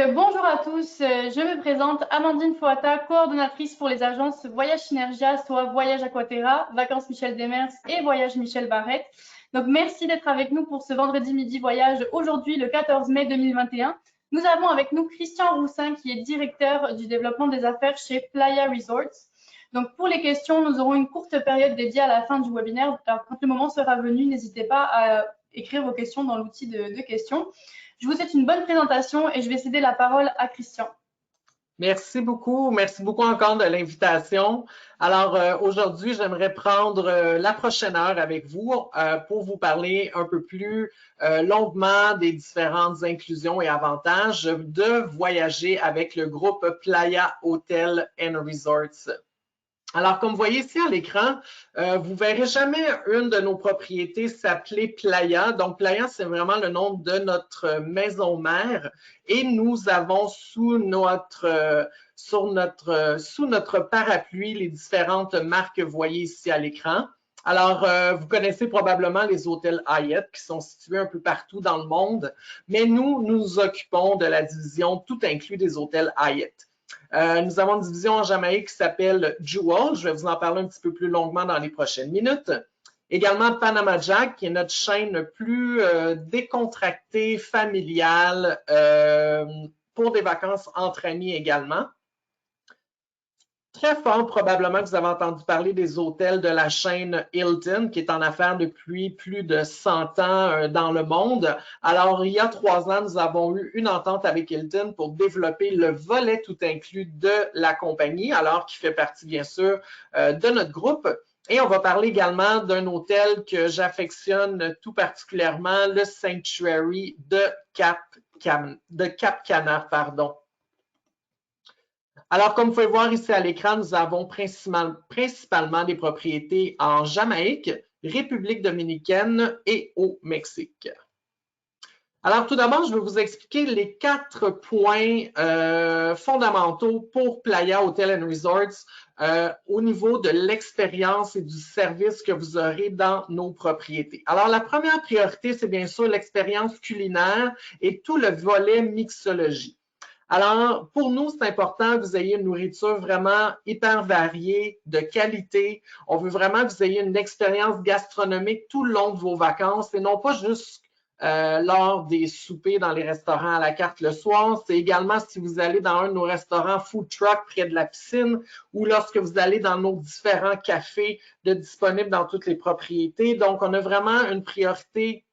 Bonjour à tous, je me présente Amandine Fouata, coordonnatrice pour les agences Voyage Synergia, soit Voyage Aquaterra, Vacances Michel Demers et Voyage Michel Barrette. Donc merci d'être avec nous pour ce vendredi midi voyage aujourd'hui le 14 mai 2021. Nous avons avec nous Christian Roussin qui est directeur du développement des affaires chez Playa Resorts. Donc pour les questions, nous aurons une courte période dédiée à la fin du webinaire. Alors quand le moment sera venu, n'hésitez pas à écrire vos questions dans l'outil de questions. Je vous souhaite une bonne présentation et je vais céder la parole à Christian. Merci beaucoup encore de l'invitation. Alors aujourd'hui, j'aimerais prendre la prochaine heure avec vous pour vous parler un peu plus longuement des différentes inclusions et avantages de voyager avec le groupe Playa Hotels & Resorts. Alors, comme vous voyez ici à l'écran, vous ne verrez jamais une de nos propriétés s'appeler Playa. Donc, Playa, c'est vraiment le nom de notre maison mère. Et nous avons sous notre parapluie les différentes marques que vous voyez ici à l'écran. Alors, vous connaissez probablement les hôtels Hyatt qui sont situés un peu partout dans le monde, mais nous nous occupons de la division tout inclus des hôtels Hyatt. Nous avons une division en Jamaïque qui s'appelle Jewel. Je vais vous en parler un petit peu plus longuement dans les prochaines minutes. Également Panama Jack, qui est notre chaîne plus décontractée, familiale, pour des vacances entre amis également. Très fort, probablement que vous avez entendu parler des hôtels de la chaîne Hilton, qui est en affaires depuis plus de 100 ans dans le monde. Alors, il y a 3 ans, nous avons eu une entente avec Hilton pour développer le volet tout inclus de la compagnie, alors qui fait partie, bien sûr, de notre groupe. Et on va parler également d'un hôtel que j'affectionne tout particulièrement, le Sanctuary de Cap Cana, pardon. Alors, comme vous pouvez voir ici à l'écran, nous avons principalement des propriétés en Jamaïque, République dominicaine et au Mexique. Alors, tout d'abord, je vais vous expliquer les 4 points fondamentaux pour Playa Hotels & Resorts au niveau de l'expérience et du service que vous aurez dans nos propriétés. Alors, la première priorité, c'est bien sûr l'expérience culinaire et tout le volet mixologie. Alors, pour nous, c'est important que vous ayez une nourriture vraiment hyper variée, de qualité. On veut vraiment que vous ayez une expérience gastronomique tout le long de vos vacances et non pas juste lors des soupers dans les restaurants à la carte le soir. C'est également si vous allez dans un de nos restaurants food truck près de la piscine ou lorsque vous allez dans nos différents cafés disponibles dans toutes les propriétés. Donc, on a vraiment une priorité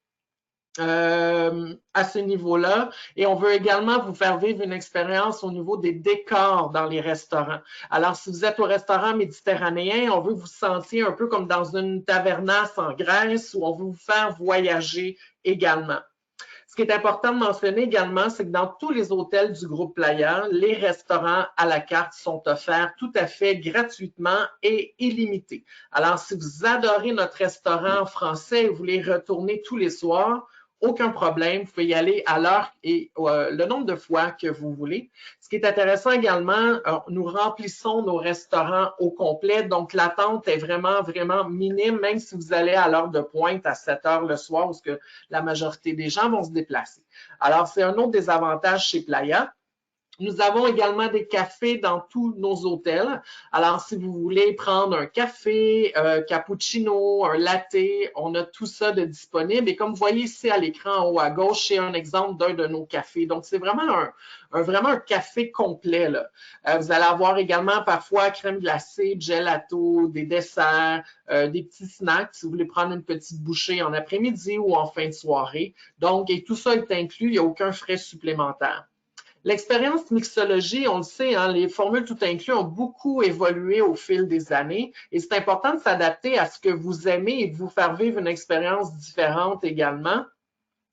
à ce niveau-là. Et on veut également vous faire vivre une expérience au niveau des décors dans les restaurants. Alors, si vous êtes au restaurant méditerranéen, on veut que vous sentiez un peu comme dans une tavernasse en Grèce où on veut vous faire voyager également. Ce qui est important de mentionner également, c'est que dans tous les hôtels du groupe Playa, les restaurants à la carte sont offerts tout à fait gratuitement et illimités. Alors, si vous adorez notre restaurant français et vous voulez retourner tous les soirs, aucun problème, vous pouvez y aller à l'heure et le nombre de fois que vous voulez. Ce qui est intéressant également, nous remplissons nos restaurants au complet, donc l'attente est vraiment, vraiment minime, même si vous allez à l'heure de pointe à 7 heures le soir, où la majorité des gens vont se déplacer. Alors, c'est un autre des avantages chez Playa. Nous avons également des cafés dans tous nos hôtels. Alors, si vous voulez prendre un café, cappuccino, un latte, on a tout ça de disponible. Et comme vous voyez ici à l'écran en haut à gauche, c'est un exemple d'un de nos cafés. Donc, c'est vraiment vraiment un café complet, là. Vous allez avoir également parfois crème glacée, gelato, des desserts, des petits snacks si vous voulez prendre une petite bouchée en après-midi ou en fin de soirée. Donc, et tout ça est inclus, il n'y a aucun frais supplémentaire. L'expérience mixologie, on le sait, hein, les formules tout inclus ont beaucoup évolué au fil des années et c'est important de s'adapter à ce que vous aimez et de vous faire vivre une expérience différente également.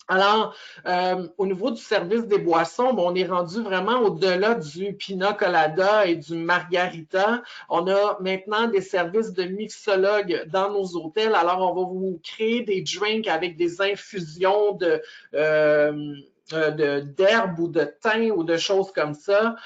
Alors, au niveau du service des boissons, bon, on est rendu vraiment au-delà du pina colada et du margarita. On a maintenant des services de mixologues dans nos hôtels. Alors, on va vous créer des drinks avec des infusions d'herbes ou de thym ou de choses comme ça,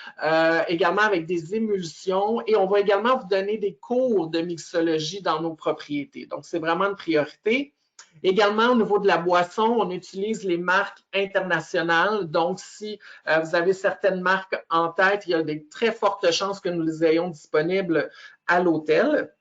également avec des émulsions et on va également vous donner des cours de mixologie dans nos propriétés. Donc, c'est vraiment une priorité. Également, au niveau de la boisson, on utilise les marques internationales. Donc, si vous avez certaines marques en tête, il y a des très fortes chances que nous les ayons disponibles à l'hôtel.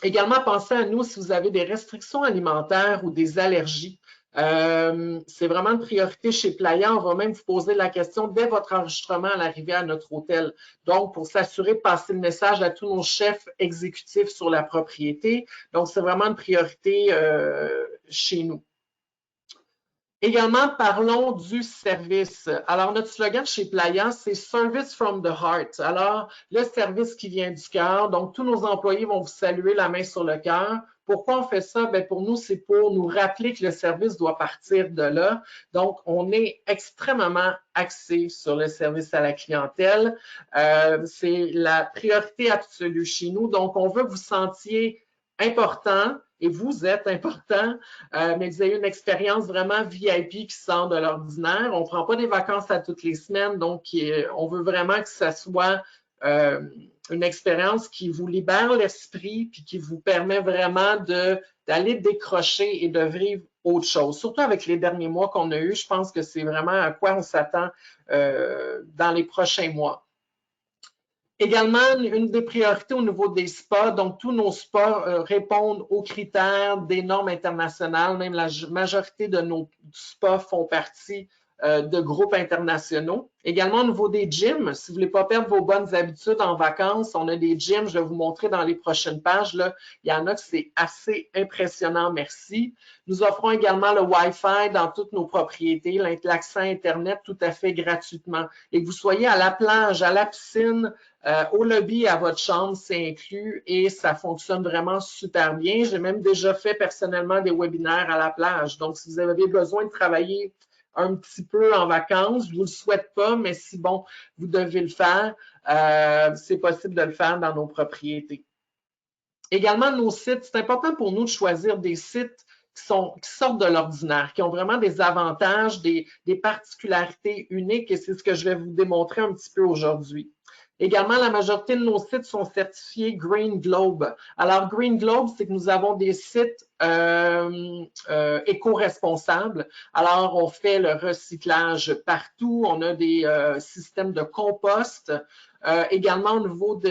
Également, pensez à nous si vous avez des restrictions alimentaires ou des allergies. C'est vraiment une priorité chez Playa. On va même vous poser la question dès votre enregistrement à l'arrivée à notre hôtel. Donc, pour s'assurer de passer le message à tous nos chefs exécutifs sur la propriété. Donc, c'est vraiment une priorité chez nous. Également, parlons du service. Alors, notre slogan chez Playa, c'est « Service from the heart ». Alors, le service qui vient du cœur. Donc, tous nos employés vont vous saluer la main sur le cœur. Pourquoi on fait ça? Bien, pour nous, c'est pour nous rappeler que le service doit partir de là. Donc, on est extrêmement axé sur le service à la clientèle. C'est la priorité absolue chez nous. Donc, on veut que vous sentiez important, et vous êtes important, mais vous avez une expérience vraiment VIP qui sort de l'ordinaire. On ne prend pas des vacances à toutes les semaines, donc on veut vraiment que ça soit une expérience qui vous libère l'esprit puis qui vous permet vraiment d'aller décrocher et de vivre autre chose. Surtout avec les derniers mois qu'on a eus, je pense que c'est vraiment à quoi on s'attend dans les prochains mois. Également, une des priorités au niveau des spas, donc tous nos spas répondent aux critères des normes internationales, même la majorité de nos spas font partie de groupes internationaux. Également, au niveau des gyms, si vous ne voulez pas perdre vos bonnes habitudes en vacances, on a des gyms, je vais vous montrer dans les prochaines pages. Là, il y en a que c'est assez impressionnant, merci. Nous offrons également le Wi-Fi dans toutes nos propriétés, l'accès Internet tout à fait gratuitement. Et que vous soyez à la plage, à la piscine, au lobby, à votre chambre, c'est inclus et ça fonctionne vraiment super bien. J'ai même déjà fait personnellement des webinaires à la plage. Donc, si vous avez besoin de travailler un petit peu en vacances, je ne vous le souhaite pas, mais si bon, vous devez le faire, c'est possible de le faire dans nos propriétés. Également, nos sites, c'est important pour nous de choisir des sites qui sortent de l'ordinaire, qui ont vraiment des avantages, des particularités uniques et c'est ce que je vais vous démontrer un petit peu aujourd'hui. Également, la majorité de nos sites sont certifiés Green Globe. Alors, Green Globe, c'est que nous avons des sites éco-responsables. Alors, on fait le recyclage partout. On a des systèmes de compost. Également, au niveau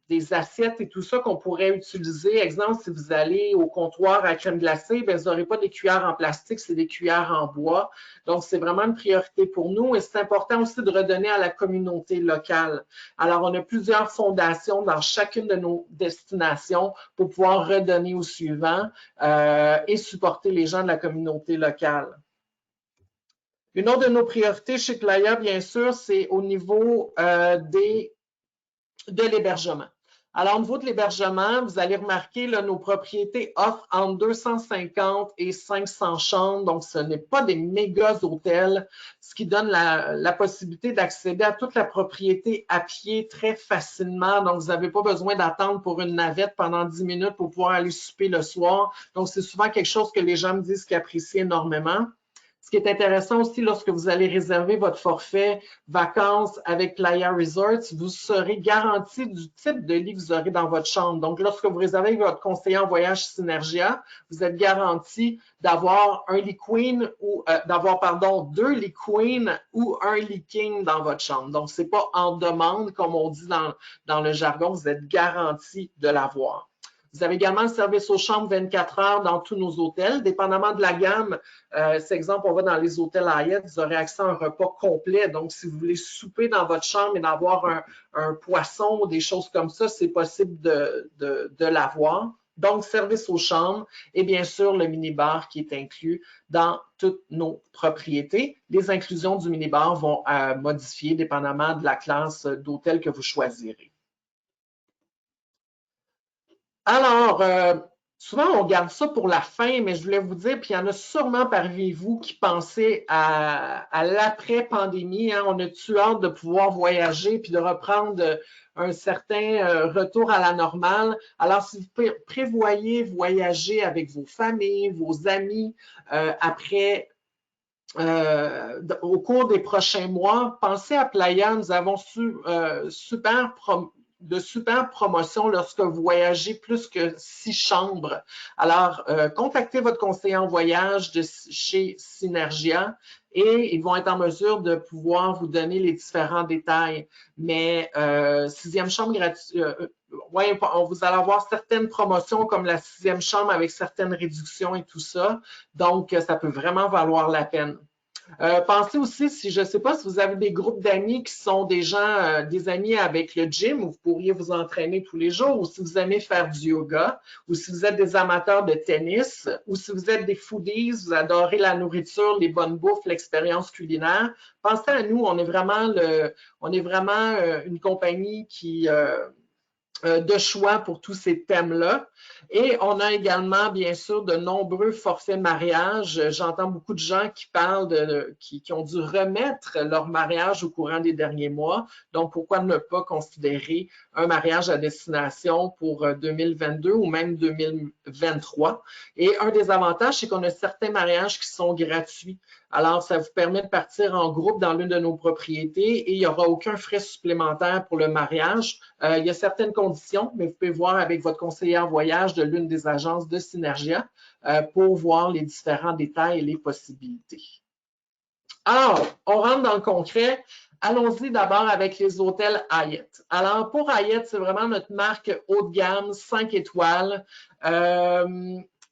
des assiettes et tout ça qu'on pourrait utiliser. Exemple, si vous allez au comptoir à crème glacée, bien, vous n'aurez pas des cuillères en plastique, c'est des cuillères en bois. Donc, c'est vraiment une priorité pour nous et c'est important aussi de redonner à la communauté locale. Alors, on a plusieurs fondations dans chacune de nos destinations pour pouvoir redonner au suivant et supporter les gens de la communauté locale. Une autre de nos priorités chez Playa, bien sûr, c'est au niveau de l'hébergement. Alors, au niveau de l'hébergement, vous allez remarquer, là, nos propriétés offrent entre 250 et 500 chambres, donc ce n'est pas des méga hôtels, ce qui donne la possibilité d'accéder à toute la propriété à pied très facilement. Donc, vous n'avez pas besoin d'attendre pour une navette pendant 10 minutes pour pouvoir aller souper le soir. Donc, c'est souvent quelque chose que les gens me disent qu'ils apprécient énormément. Ce qui est intéressant aussi, lorsque vous allez réserver votre forfait vacances avec Playa Resorts, vous serez garanti du type de lit que vous aurez dans votre chambre. Donc, lorsque vous réservez votre conseiller en voyage Synergia, vous êtes garanti d'avoir un lit queen ou deux lits queen ou un lit king dans votre chambre. Donc, ce n'est pas en demande, comme on dit dans le jargon, vous êtes garanti de l'avoir. Vous avez également le service aux chambres 24 heures dans tous nos hôtels. Dépendamment de la gamme, c'est exemple, on va dans les hôtels Hyatt, vous aurez accès à un repas complet. Donc, si vous voulez souper dans votre chambre et d'avoir un poisson ou des choses comme ça, c'est possible de l'avoir. Donc, service aux chambres et bien sûr, le minibar qui est inclus dans toutes nos propriétés. Les inclusions du minibar vont modifier dépendamment de la classe d'hôtel que vous choisirez. Alors, souvent, on garde ça pour la fin, mais je voulais vous dire, puis il y en a sûrement parmi vous qui pensaient à l'après-pandémie. Hein, on a-tu hâte de pouvoir voyager puis de reprendre un certain retour à la normale? Alors, si vous prévoyez voyager avec vos familles, vos amis, au cours des prochains mois, pensez à Playa. Nous avons super de super promotions lorsque vous voyagez plus que 6 chambres. Alors, contactez votre conseiller en voyage de chez Synergia et ils vont être en mesure de pouvoir vous donner les différents détails. Mais 6e chambre gratuite, ouais, vous allez avoir certaines promotions comme la 6e chambre avec certaines réductions et tout ça. Donc, ça peut vraiment valoir la peine. Pensez aussi, si je ne sais pas si vous avez des groupes d'amis qui sont des gens, des amis avec le gym où vous pourriez vous entraîner tous les jours, ou si vous aimez faire du yoga, ou si vous êtes des amateurs de tennis, ou si vous êtes des foodies, vous adorez la nourriture, les bonnes bouffes, l'expérience culinaire. Pensez à nous, on est vraiment une compagnie qui de choix pour tous ces thèmes-là. Et on a également, bien sûr, de nombreux forfaits mariage. J'entends beaucoup de gens qui parlent qui ont dû remettre leur mariage au courant des derniers mois. Donc, pourquoi ne pas considérer un mariage à destination pour 2022 ou même 2023? Et un des avantages, c'est qu'on a certains mariages qui sont gratuits. Alors, ça vous permet de partir en groupe dans l'une de nos propriétés et il n'y aura aucun frais supplémentaire pour le mariage. Il y a certaines conditions, mais vous pouvez voir avec votre conseiller en voyage de l'une des agences de Synergia pour voir les différents détails et les possibilités. Alors, on rentre dans le concret. Allons-y d'abord avec les hôtels Hyatt. Alors, pour Hyatt, c'est vraiment notre marque haut de gamme, 5 étoiles.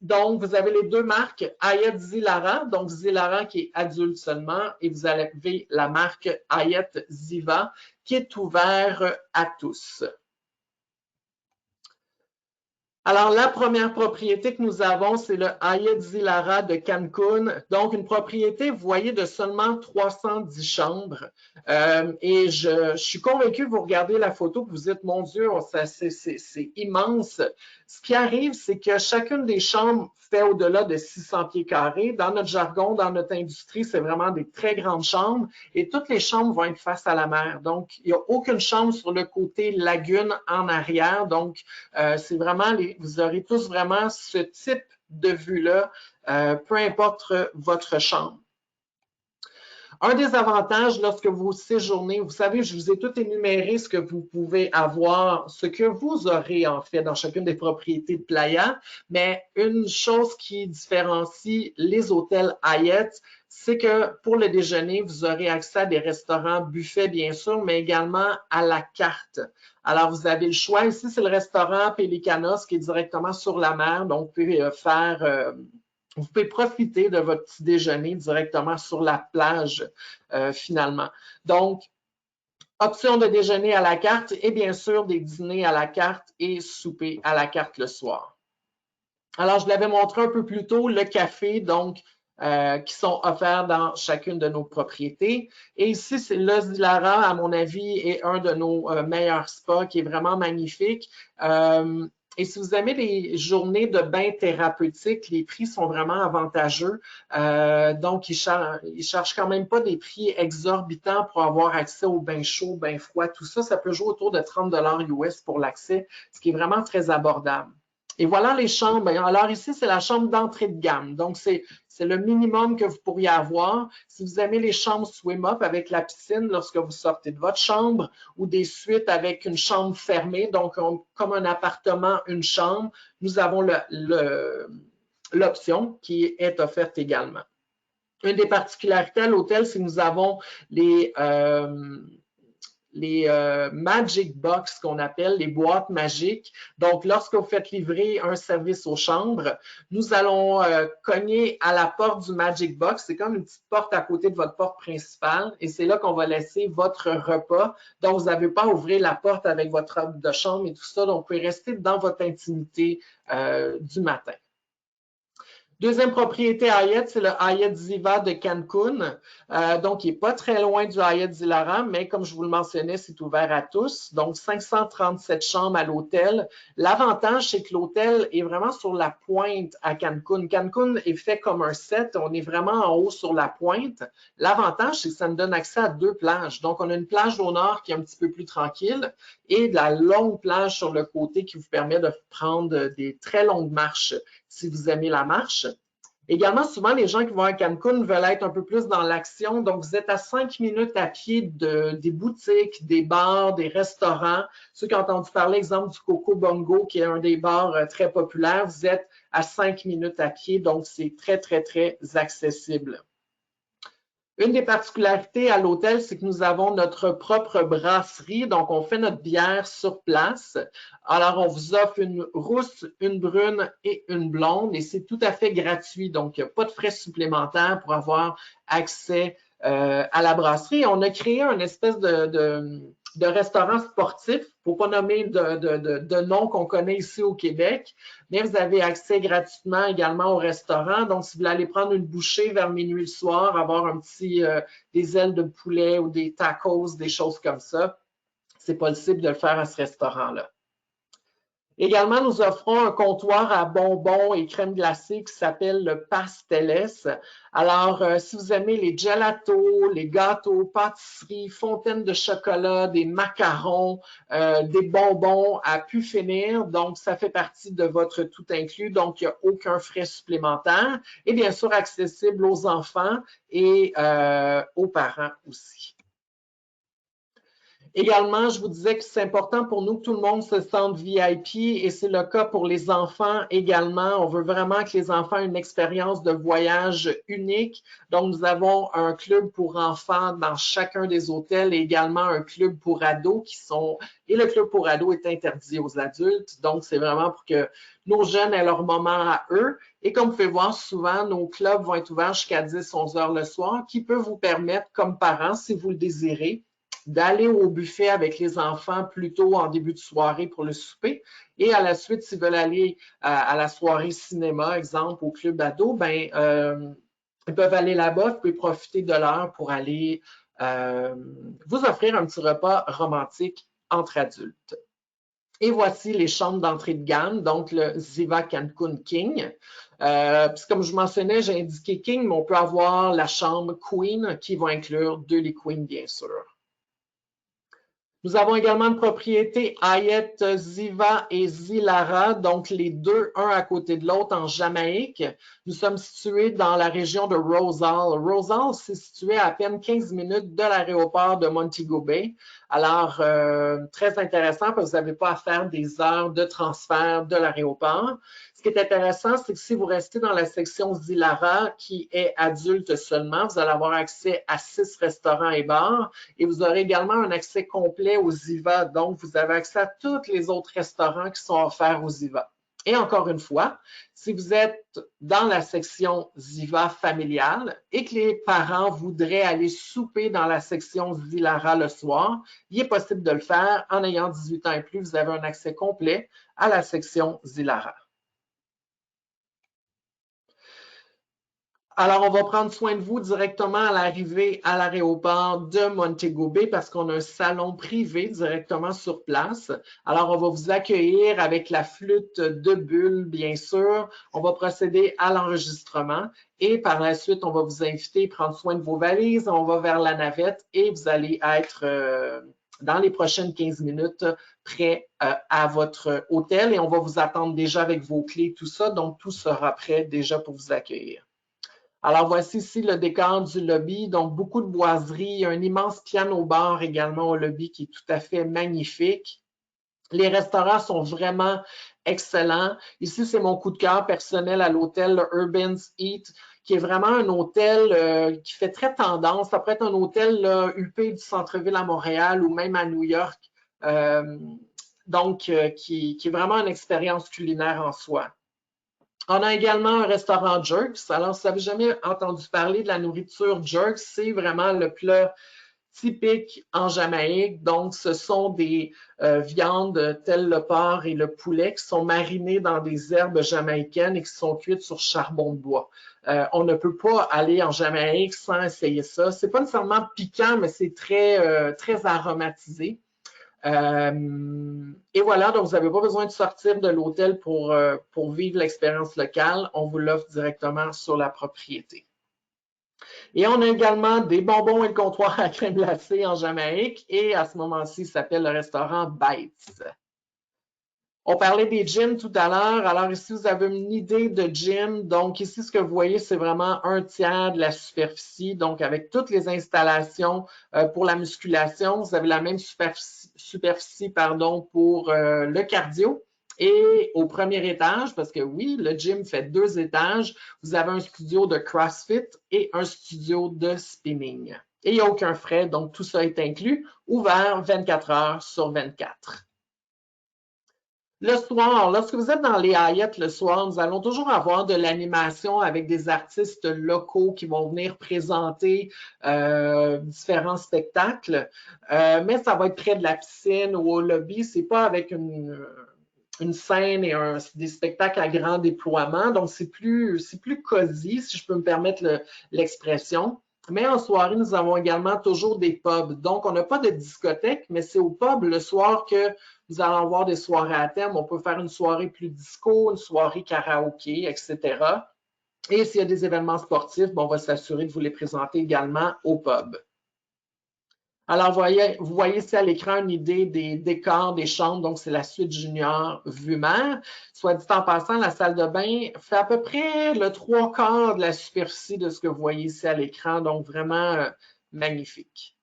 Donc, vous avez les deux marques Hyatt Zilara, donc Zilara qui est adulte seulement, et vous avez la marque Hyatt Ziva qui est ouvert à tous. Alors, la première propriété que nous avons, c'est le Hyatt Zilara de Cancun. Donc, une propriété, vous voyez, de seulement 310 chambres. Et je suis convaincue que vous regardez la photo, que vous dites, mon Dieu, c'est immense. Ce qui arrive, c'est que chacune des chambres fait au-delà de 600 pieds carrés. Dans notre jargon, dans notre industrie, c'est vraiment des très grandes chambres et toutes les chambres vont être face à la mer. Donc, il n'y a aucune chambre sur le côté lagune en arrière. Donc, c'est vraiment, vous aurez tous vraiment ce type de vue-là, peu importe votre chambre. Un des avantages lorsque vous séjournez, vous savez, je vous ai tout énuméré ce que vous pouvez avoir, ce que vous aurez en fait dans chacune des propriétés de Playa, mais une chose qui différencie les hôtels Hyatt, c'est que pour le déjeuner, vous aurez accès à des restaurants buffets bien sûr, mais également à la carte. Alors, vous avez le choix. Ici, c'est le restaurant Pelicanos qui est directement sur la mer, donc vous pouvez vous pouvez profiter de votre petit déjeuner directement sur la plage, finalement. Donc, option de déjeuner à la carte et bien sûr des dîners à la carte et souper à la carte le soir. Alors, je l'avais montré un peu plus tôt, le café, donc, qui sont offerts dans chacune de nos propriétés. Et ici, c'est le Zilara, à mon avis, est un de nos meilleurs spas qui est vraiment magnifique. Et si vous aimez les journées de bain thérapeutique, les prix sont vraiment avantageux. Donc, ils chargent quand même pas des prix exorbitants pour avoir accès aux bains chauds, bains froids, tout ça. Ça peut jouer autour de 30 $ US pour l'accès, ce qui est vraiment très abordable. Et voilà les chambres. Alors ici, c'est la chambre d'entrée de gamme. Donc, c'est le minimum que vous pourriez avoir. Si vous aimez les chambres swim-up avec la piscine lorsque vous sortez de votre chambre ou des suites avec une chambre fermée, donc comme un appartement, une chambre, nous avons l'option qui est offerte également. Une des particularités à l'hôtel, c'est que nous avons les Magic Box qu'on appelle, les boîtes magiques. Donc, lorsque vous faites livrer un service aux chambres, nous allons cogner à la porte du Magic Box. C'est comme une petite porte à côté de votre porte principale et c'est là qu'on va laisser votre repas. Donc, vous n'avez pas à ouvrir la porte avec votre robe de chambre et tout ça. Donc, vous pouvez rester dans votre intimité du matin. Deuxième propriété Hyatt, c'est le Hyatt Ziva de Cancun. Donc, il n'est pas très loin du Hyatt Zilara, mais comme je vous le mentionnais, c'est ouvert à tous. Donc, 537 chambres à l'hôtel. L'avantage, c'est que l'hôtel est vraiment sur la pointe à Cancun. Cancun est fait comme un set. On est vraiment en haut sur la pointe. L'avantage, c'est que ça nous donne accès à deux plages. Donc, on a une plage au nord qui est un petit peu plus tranquille et de la longue plage sur le côté qui vous permet de prendre des très longues marches si vous aimez la marche. Également, souvent, les gens qui vont à Cancun veulent être un peu plus dans l'action. Donc, vous êtes à 5 minutes à pied des boutiques, des bars, des restaurants. Ceux qui ont entendu parler, exemple, du Coco Bongo, qui est un des bars très populaires, vous êtes à 5 minutes à pied. Donc, c'est très, très, très accessible. Une des particularités à l'hôtel, c'est que nous avons notre propre brasserie, donc on fait notre bière sur place. Alors, on vous offre une rousse, une brune et une blonde et c'est tout à fait gratuit, donc il n'y a pas de frais supplémentaires pour avoir accès à la brasserie. On a créé une espèce de restaurant sportif, pour ne pas nommer de nom qu'on connaît ici au Québec, mais vous avez accès gratuitement également au restaurant. Donc, si vous voulez aller prendre une bouchée vers minuit le soir, avoir un petit des ailes de poulet ou des tacos, des choses comme ça, c'est possible de le faire à ce restaurant-là. Également, nous offrons un comptoir à bonbons et crème glacée qui s'appelle le Pasteles. Alors, si vous aimez les gelatos, les gâteaux, pâtisseries, fontaines de chocolat, des macarons, des bonbons à pu finir, donc ça fait partie de votre tout inclus, donc il n'y a aucun frais supplémentaire et bien sûr accessible aux enfants et aux parents aussi. Également, je vous disais que c'est important pour nous que tout le monde se sente VIP et c'est le cas pour les enfants également. On veut vraiment que les enfants aient une expérience de voyage unique. Donc, nous avons un club pour enfants dans chacun des hôtels et également un club pour ados et le club pour ados est interdit aux adultes. Donc, c'est vraiment pour que nos jeunes aient leur moment à eux. Et comme vous pouvez voir, souvent, nos clubs vont être ouverts jusqu'à 10-11 heures le soir, qui peut vous permettre, comme parents, si vous le désirez, d'aller au buffet avec les enfants plus tôt en début de soirée pour le souper. Et à la suite, s'ils veulent aller à la soirée cinéma, exemple, au club ado, ben, ils peuvent aller là-bas, vous pouvez profiter de l'heure pour aller vous offrir un petit repas romantique entre adultes. Et voici les chambres d'entrée de gamme, donc le Ziva Cancun King. Comme je mentionnais, j'ai indiqué King, mais on peut avoir la chambre Queen qui va inclure 2 lits Queen, bien sûr. Nous avons également une propriété Hyatt Ziva et Zilara, donc les deux, un à côté de l'autre en Jamaïque. Nous sommes situés dans la région de Rosal. Rosal, c'est situé à peine 15 minutes de l'aéroport de Montego Bay. Alors, très intéressant parce que vous n'avez pas à faire des heures de transfert de l'aéroport. Ce qui est intéressant, c'est que si vous restez dans la section Zilara, qui est adulte seulement, vous allez avoir accès à 6 restaurants et bars et vous aurez également un accès complet aux Ziva. Donc, vous avez accès à tous les autres restaurants qui sont offerts aux Ziva. Et encore une fois, si vous êtes dans la section Ziva familiale et que les parents voudraient aller souper dans la section Zilara le soir, il est possible de le faire en ayant 18 ans et plus. Vous avez un accès complet à la section Zilara. Alors, on va prendre soin de vous directement à l'arrivée à l'aéroport de Montego Bay parce qu'on a un salon privé directement sur place. Alors, on va vous accueillir avec la flûte de Bulle, bien sûr. On va procéder à l'enregistrement et par la suite, on va vous inviter à prendre soin de vos valises. On va vers la navette et vous allez être dans les prochaines 15 minutes prêt à votre hôtel et on va vous attendre déjà avec vos clés, tout ça. Donc, tout sera prêt déjà pour vous accueillir. Alors, voici ici le décor du lobby. Donc, beaucoup de boiseries, un immense piano-bar également au lobby qui est tout à fait magnifique. Les restaurants sont vraiment excellents. Ici, c'est mon coup de cœur personnel à l'hôtel Urban's Eat, qui est vraiment un hôtel qui fait très tendance. Ça pourrait être un hôtel huppé du centre-ville à Montréal ou même à New York. Qui est vraiment une expérience culinaire en soi. On a également un restaurant Jerks. Alors, si vous n'avez jamais entendu parler de la nourriture Jerks, c'est vraiment le plat typique en Jamaïque. Donc, ce sont des viandes telles le porc et le poulet qui sont marinées dans des herbes jamaïcaines et qui sont cuites sur charbon de bois. On ne peut pas aller en Jamaïque sans essayer ça. C'est pas nécessairement piquant, mais c'est très, très aromatisé. Et voilà, donc vous n'avez pas besoin de sortir de l'hôtel pour vivre l'expérience locale. On vous l'offre directement sur la propriété. Et on a également des bonbons et le comptoir à crème glacée en Jamaïque. Et à ce moment-ci, il s'appelle le restaurant Bites. On parlait des gyms tout à l'heure. Alors ici, vous avez une idée de gym. Donc ici, ce que vous voyez, c'est vraiment 1/3 de la superficie. Donc avec toutes les installations pour la musculation, vous avez la même superficie pour le cardio. Et au premier étage, parce que oui, le gym fait 2 étages, vous avez un studio de CrossFit et un studio de spinning. Et il n'y a aucun frais, donc tout ça est inclus, ouvert 24 heures sur 24. Le soir, lorsque vous êtes dans les Hyatt le soir, nous allons toujours avoir de l'animation avec des artistes locaux qui vont venir présenter différents spectacles, mais ça va être près de la piscine ou au lobby, c'est pas avec une scène et des spectacles à grand déploiement, donc c'est plus cosy, si je peux me permettre l'expression. Mais en soirée, nous avons également toujours des pubs. Donc, on n'a pas de discothèque, mais c'est au pub le soir que nous allons avoir des soirées à thème. On peut faire une soirée plus disco, une soirée karaoké, etc. Et s'il y a des événements sportifs, on va s'assurer de vous les présenter également au pub. Alors, vous voyez ici à l'écran une idée des décors des chambres. Donc, c'est la suite junior vue mer. Soit dit en passant, la salle de bain fait à peu près le 3/4 de la superficie de ce que vous voyez ici à l'écran. Donc, vraiment magnifique.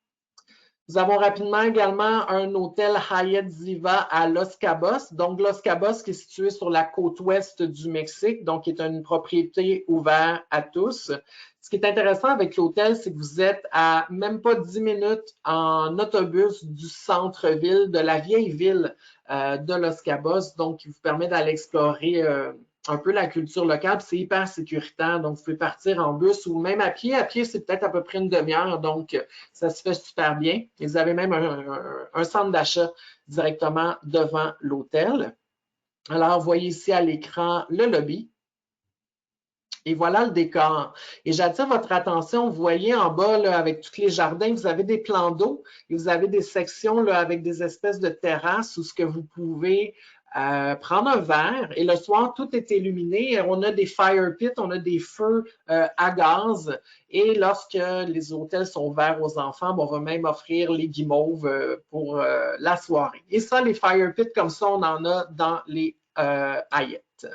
Nous avons rapidement également un hôtel Hyatt Ziva à Los Cabos. Donc, Los Cabos qui est situé sur la côte ouest du Mexique, donc qui est une propriété ouverte à tous. Ce qui est intéressant avec l'hôtel, c'est que vous êtes à même pas 10 minutes en autobus du centre-ville, de la vieille ville de Los Cabos, donc qui vous permet d'aller explorer un peu la culture locale. C'est hyper sécuritaire, donc vous pouvez partir en bus ou même à pied. À pied, c'est peut-être à peu près une demi-heure, donc ça se fait super bien. Et vous avez même un centre d'achat directement devant l'hôtel. Alors, vous voyez ici à l'écran le lobby. Et voilà le décor. Et j'attire votre attention, vous voyez en bas, là, avec tous les jardins, vous avez des plans d'eau et vous avez des sections là, avec des espèces de terrasses où ce que vous pouvez prendre un verre. Et le soir, tout est illuminé. On a des fire pits, on a des feux à gaz. Et lorsque les hôtels sont ouverts aux enfants, on va même offrir les guimauves pour la soirée. Et ça, les fire pits comme ça, on en a dans les Hyatt.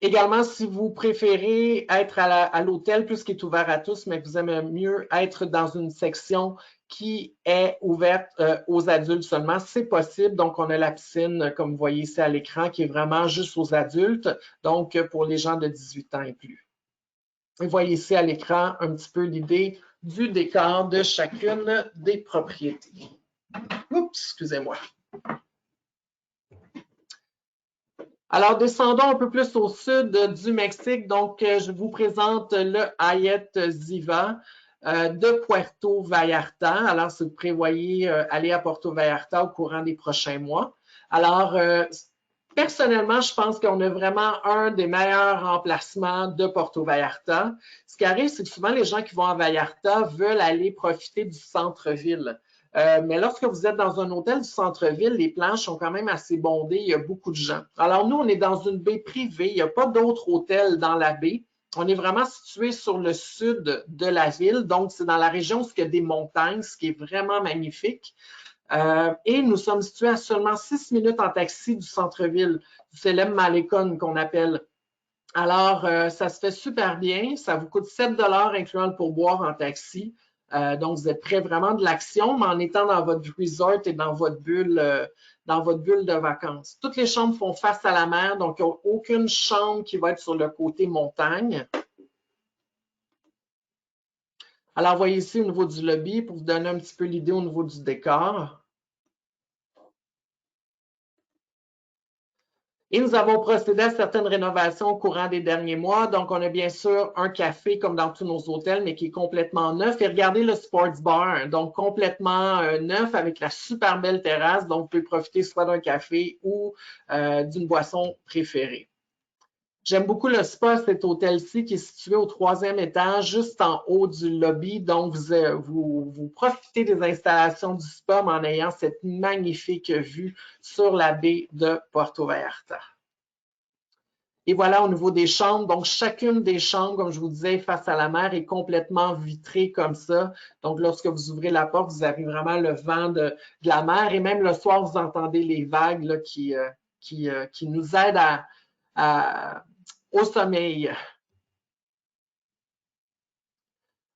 Également, si vous préférez être à l'hôtel puisqu'il est ouvert à tous, mais que vous aimez mieux être dans une section qui est ouverte aux adultes seulement, c'est possible. Donc, on a la piscine, comme vous voyez ici à l'écran, qui est vraiment juste aux adultes, donc pour les gens de 18 ans et plus. Vous voyez ici à l'écran un petit peu l'idée du décor de chacune des propriétés. Oups, excusez-moi. Alors, descendons un peu plus au sud du Mexique. Donc, je vous présente le Hyatt Ziva de Puerto Vallarta. Alors, si vous prévoyez aller à Puerto Vallarta au courant des prochains mois. Alors, personnellement, je pense qu'on a vraiment un des meilleurs emplacements de Puerto Vallarta. Ce qui arrive, c'est que souvent, les gens qui vont à Vallarta veulent aller profiter du centre-ville. Mais lorsque vous êtes dans un hôtel du centre-ville, les planches sont quand même assez bondées, il y a beaucoup de gens. Alors nous, on est dans une baie privée, il n'y a pas d'autres hôtels dans la baie. On est vraiment situé sur le sud de la ville, donc c'est dans la région où il y a des montagnes, ce qui est vraiment magnifique. Et nous sommes situés à seulement 6 minutes en taxi du centre-ville, du Célèbre Malecón qu'on appelle. Alors, ça se fait super bien, ça vous coûte 7 $ incluant le pourboire en taxi. Donc, vous êtes près vraiment de l'action, mais en étant dans votre resort et dans votre bulle de vacances. Toutes les chambres font face à la mer, donc il n'y a aucune chambre qui va être sur le côté montagne. Alors, vous voyez ici au niveau du lobby, pour vous donner un petit peu l'idée au niveau du décor. Et nous avons procédé à certaines rénovations au courant des derniers mois. Donc, on a bien sûr un café comme dans tous nos hôtels, mais qui est complètement neuf. Et regardez le sports bar, donc complètement neuf avec la super belle terrasse. Donc, vous pouvez profiter soit d'un café ou d'une boisson préférée. J'aime beaucoup le spa, cet hôtel-ci qui est situé au 3e étage, juste en haut du lobby. Donc, vous profitez des installations du spa, mais en ayant cette magnifique vue sur la baie de Puerto Vallarta. Et voilà au niveau des chambres. Donc, chacune des chambres, comme je vous disais, face à la mer est complètement vitrée comme ça. Donc, lorsque vous ouvrez la porte, vous avez vraiment le vent de la mer. Et même le soir, vous entendez les vagues là, qui nous aident au sommeil.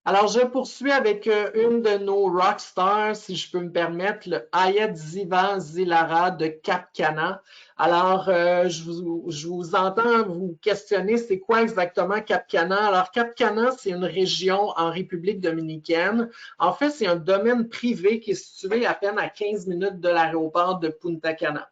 Alors, je poursuis avec une de nos rockstars, si je peux me permettre, le Hyatt Ziva Zilara de Cap Cana. Alors, je vous entends vous questionner, c'est quoi exactement Cap Cana? Alors, Cap Cana, c'est une région en République dominicaine. En fait, c'est un domaine privé qui est situé à peine à 15 minutes de l'aéroport de Punta Cana.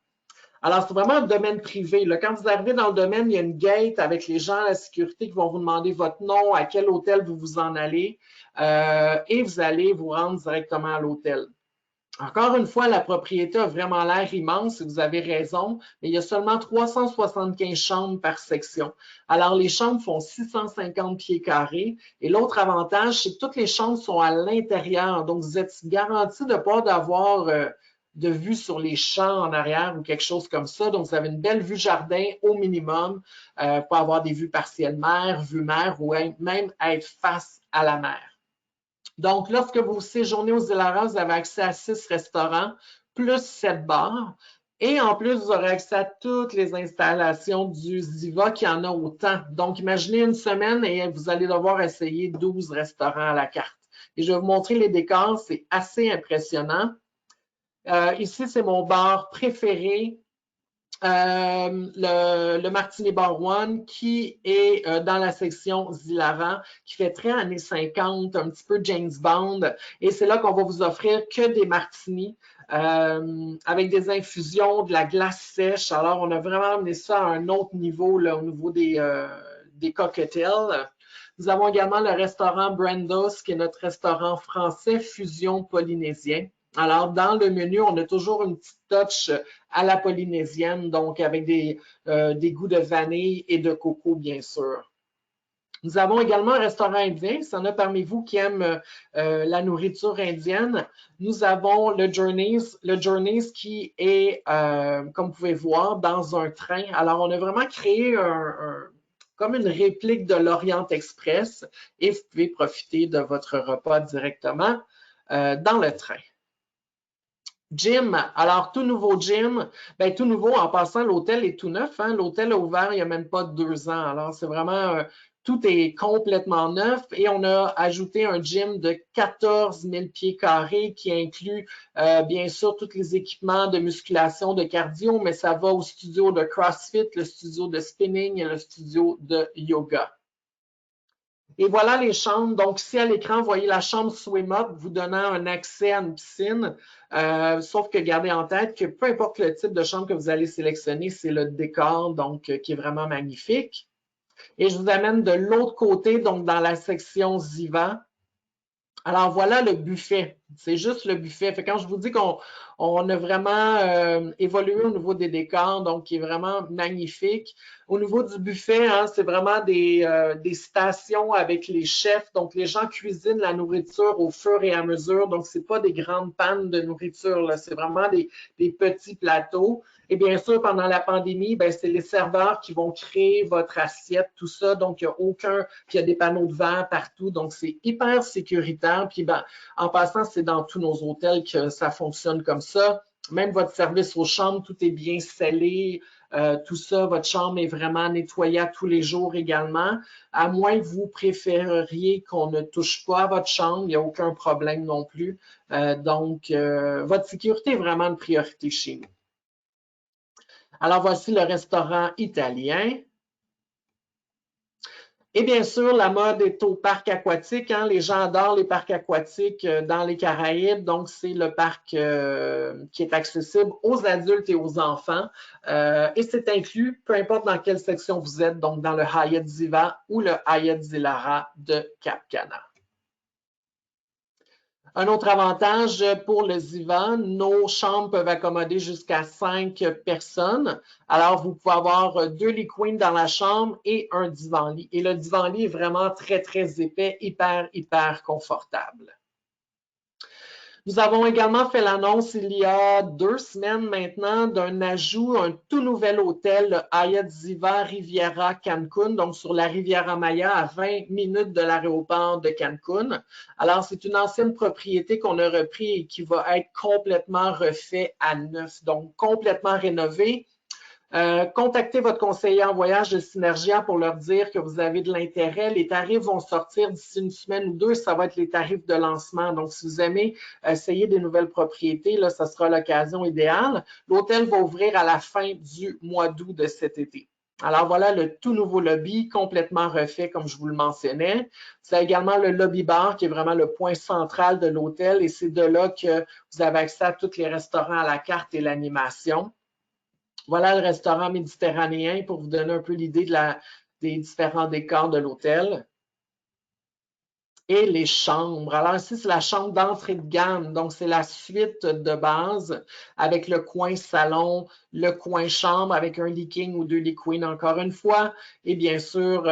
Alors, c'est vraiment un domaine privé. Là, quand vous arrivez dans le domaine, il y a une gate avec les gens à la sécurité qui vont vous demander votre nom, à quel hôtel vous vous en allez, et vous allez vous rendre directement à l'hôtel. Encore une fois, la propriété a vraiment l'air immense, et vous avez raison, mais il y a seulement 375 chambres par section. Alors, les chambres font 650 pieds carrés. Et l'autre avantage, c'est que toutes les chambres sont à l'intérieur. Donc, vous êtes garanti de ne pas d'avoir de vue sur les champs en arrière ou quelque chose comme ça. Donc, vous avez une belle vue jardin au minimum pour avoir des vues partielles mer ou même être face à la mer. Donc, lorsque vous séjournez aux Zilara, vous avez accès à 6 restaurants, plus 7 bars. Et en plus, vous aurez accès à toutes les installations du Ziva qui en a autant. Donc, imaginez une semaine et vous allez devoir essayer 12 restaurants à la carte. Et je vais vous montrer les décors, c'est assez impressionnant. Ici, c'est mon bar préféré, le Martini Bar One, qui est dans la section Zilara, qui fait très années 50, un petit peu James Bond. Et c'est là qu'on va vous offrir que des martinis avec des infusions, de la glace sèche. Alors, on a vraiment amené ça à un autre niveau, là, au niveau des cocktails. Nous avons également le restaurant Brandos, qui est notre restaurant français fusion polynésien. Alors, dans le menu, on a toujours une petite touch à la polynésienne, donc avec des goûts de vanille et de coco, bien sûr. Nous avons également un restaurant indien. S'il y en a parmi vous qui aiment la nourriture indienne, nous avons le Journeys qui est, comme vous pouvez voir, dans un train. Alors, on a vraiment créé comme une réplique de l'Orient Express et vous pouvez profiter de votre repas directement dans le train. Gym, alors tout nouveau gym, bien, tout nouveau en passant, l'hôtel est tout neuf, hein? L'hôtel a ouvert il n'y a même pas 2 ans, alors c'est vraiment, tout est complètement neuf et on a ajouté un gym de 14 000 pieds carrés qui inclut bien sûr tous les équipements de musculation, de cardio, mais ça va au studio de CrossFit, le studio de spinning et le studio de yoga. Et voilà les chambres. Donc, ici à l'écran, vous voyez la chambre Swim Up vous donnant un accès à une piscine. Sauf que gardez en tête que peu importe le type de chambre que vous allez sélectionner, c'est le décor donc qui est vraiment magnifique. Et je vous amène de l'autre côté, donc dans la section Ziva. Alors voilà le buffet. C'est juste le buffet. Fait quand je vous dis qu'on a vraiment évolué au niveau des décors, donc qui est vraiment magnifique. Au niveau du buffet, hein, c'est vraiment des stations avec les chefs. Donc, les gens cuisinent la nourriture au fur et à mesure. Donc, ce n'est pas des grandes pannes de nourriture, c'est vraiment des petits plateaux. Et bien sûr, pendant la pandémie, c'est les serveurs qui vont créer votre assiette, tout ça. Donc, il y a des panneaux de verre partout. Donc, c'est hyper sécuritaire. Puis, en passant, c'est dans tous nos hôtels que ça fonctionne comme ça. Même votre service aux chambres, tout est bien scellé. Tout ça, votre chambre est vraiment nettoyée à tous les jours également. À moins que vous préféreriez qu'on ne touche pas à votre chambre, il n'y a aucun problème non plus. Donc, votre sécurité est vraiment une priorité chez nous. Alors, voici le restaurant italien. Et bien sûr, la mode est au parc aquatique. Hein? Les gens adorent les parcs aquatiques dans les Caraïbes. Donc, c'est le parc qui est accessible aux adultes et aux enfants. Et c'est inclus, peu importe dans quelle section vous êtes, donc dans le Hyatt Ziva ou le Hyatt Zilara de Cap Cana. Un autre avantage pour le Ziva, nos chambres peuvent accommoder jusqu'à 5 personnes. Alors, vous pouvez avoir 2 lits queen dans la chambre et un divan-lit. Et le divan-lit est vraiment très, très épais, hyper confortable. Nous avons également fait l'annonce il y a 2 semaines maintenant d'un ajout, un tout nouvel hôtel, le Hyatt Ziva Riviera Cancun, donc sur la Riviera Maya à 20 minutes de l'aéroport de Cancun. Alors, c'est une ancienne propriété qu'on a repris et qui va être complètement refait à neuf, donc complètement rénové. Contactez votre conseiller en voyage de Synergia pour leur dire que vous avez de l'intérêt. Les tarifs vont sortir d'ici une semaine ou deux. Ça va être les tarifs de lancement. Donc, si vous aimez essayer des nouvelles propriétés, là, ça sera l'occasion idéale. L'hôtel va ouvrir à la fin du mois d'août de cet été. Alors, voilà le tout nouveau lobby, complètement refait, comme je vous le mentionnais. C'est également le lobby bar qui est vraiment le point central de l'hôtel et c'est de là que vous avez accès à tous les restaurants à la carte et l'animation. Voilà le restaurant méditerranéen pour vous donner un peu l'idée des différents décors de l'hôtel. Et les chambres. Alors ici, c'est la chambre d'entrée de gamme. Donc, c'est la suite de base avec le coin salon, le coin chambre avec un lit king ou 2 lits queen encore une fois. Et bien sûr,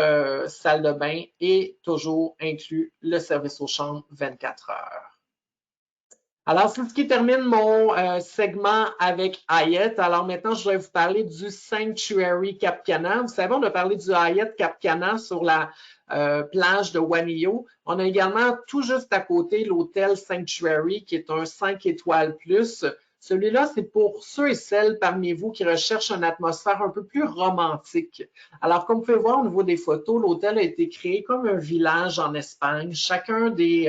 salle de bain et toujours inclus le service aux chambres 24 heures. Alors, c'est ce qui termine mon segment avec Hyatt. Alors maintenant, je vais vous parler du Sanctuary Cap Cana. Vous savez, on a parlé du Hyatt Cap Cana sur la plage de Wanillo. On a également tout juste à côté l'hôtel Sanctuary, qui est un 5 étoiles plus. Celui-là, c'est pour ceux et celles parmi vous qui recherchent une atmosphère un peu plus romantique. Alors, comme vous pouvez voir au niveau des photos, l'hôtel a été créé comme un village en Espagne. Chacun des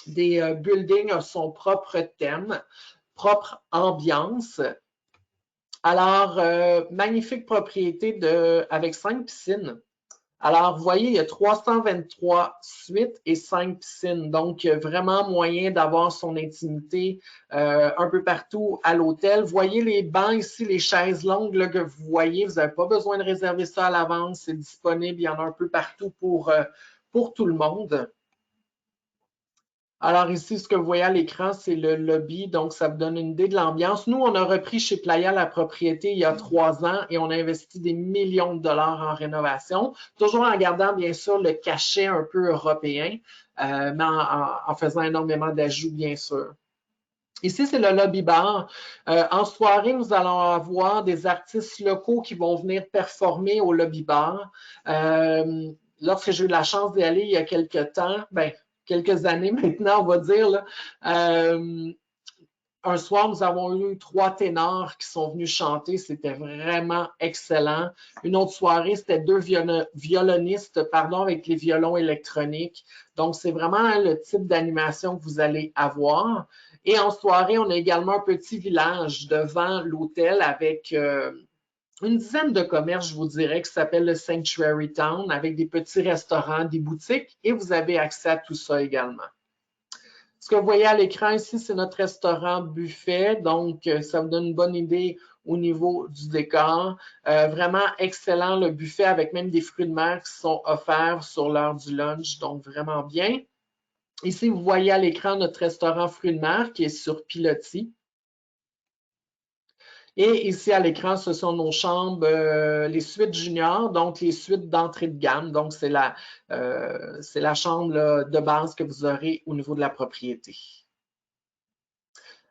buildings a son propre thème, propre ambiance. Alors, magnifique propriété avec 5 piscines. Alors, vous voyez, il y a 323 suites et 5 piscines. Donc, vraiment moyen d'avoir son intimité un peu partout à l'hôtel. Vous voyez les bancs ici, les chaises longues là, que vous voyez. Vous n'avez pas besoin de réserver ça à l'avance. C'est disponible. Il y en a un peu partout pour tout le monde. Alors ici, ce que vous voyez à l'écran, c'est le lobby, donc ça vous donne une idée de l'ambiance. Nous, on a repris chez Playa la propriété il y a 3 ans et on a investi des millions de dollars en rénovation, toujours en gardant bien sûr le cachet un peu européen, mais en faisant énormément d'ajouts bien sûr. Ici, c'est le lobby bar. En soirée, nous allons avoir des artistes locaux qui vont venir performer au lobby bar. Lorsque j'ai eu la chance d'y aller il y a quelques temps, quelques années maintenant, on va dire, là, un soir, nous avons eu 3 ténors qui sont venus chanter. C'était vraiment excellent. Une autre soirée, c'était 2 violonistes, avec les violons électroniques. Donc, c'est vraiment le type d'animation que vous allez avoir. Et en soirée, on a également un petit village devant l'hôtel avec une dizaine de commerces, je vous dirais, qui s'appelle le Sanctuary Town, avec des petits restaurants, des boutiques, et vous avez accès à tout ça également. Ce que vous voyez à l'écran ici, c'est notre restaurant buffet, donc ça vous donne une bonne idée au niveau du décor. Vraiment excellent le buffet avec même des fruits de mer qui sont offerts sur l'heure du lunch, donc vraiment bien. Ici, vous voyez à l'écran notre restaurant fruits de mer qui est sur pilotis. Et ici à l'écran, ce sont nos chambres, les suites juniors, donc les suites d'entrée de gamme. Donc, c'est la chambre là, de base que vous aurez au niveau de la propriété.